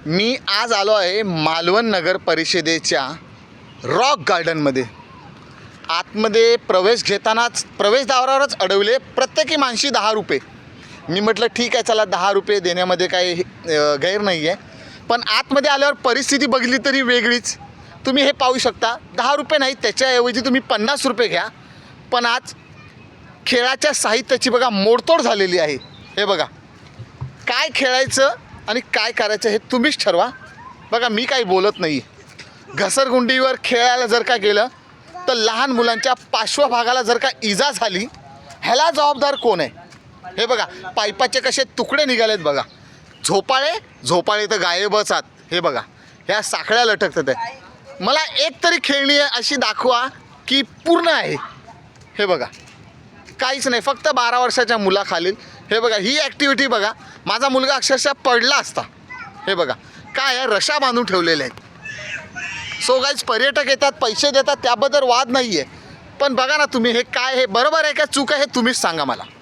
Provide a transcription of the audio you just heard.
मी आज आलो आहे मालवण नगर परिषदेच्या रॉक गार्डनमध्ये. आतमध्ये प्रवेश घेतानाच प्रवेशद्वारावरच अडवले प्रत्येकी माणशी 10 रुपये. मी म्हटलं ठीक आहे, चला 10 रुपये देण्यामध्ये काही गैर नाही आहे. पण आतमध्ये आल्यावर परिस्थिती बघितली तरी वेगळीच. तुम्ही हे पाहू शकता, 10 रुपये नाही, त्याच्याऐवजी तुम्ही 50 रुपये घ्या. पण आज खेळाच्या साहित्याची बघा मोडतोड झालेली आहे. हे बघा, काय खेळायचं आणि काय करायचं हे तुम्हीच ठरवा. बघा, मी काही बोलत नाही. घसरगुंडीवर खेळायला जर का गेलं तर लहान मुलांच्या पार्श्वभागाला जर का इजा झाली, ह्याला जबाबदार कोण आहे? हे बघा, पाईपाचे कसे तुकडे निघालेत बघा. झोपाळे तर गायबच आहात. हे बघा, ह्या साखळ्या लटकतात आहे. मला एक तरी खेळणी अशी दाखवा की पूर्ण आहे. हे बघा, काहीच नाही, फक्त 12 वर्षाच्या मुलाखालील. हे बघा, ही ॲक्टिव्हिटी बघा, माझा मुलगा अक्षरशः पडला असता. हे बघा, काय आहे, रशा बांधून ठेवलेले आहेत. सो गाईज, पर्यटक येतात, पैसे देतात, त्याबद्दल वाद नाही आहे. पण बघा ना तुम्ही, हे काय, हे बरोबर आहे का चूक आहे हे तुम्हीच सांगा मला.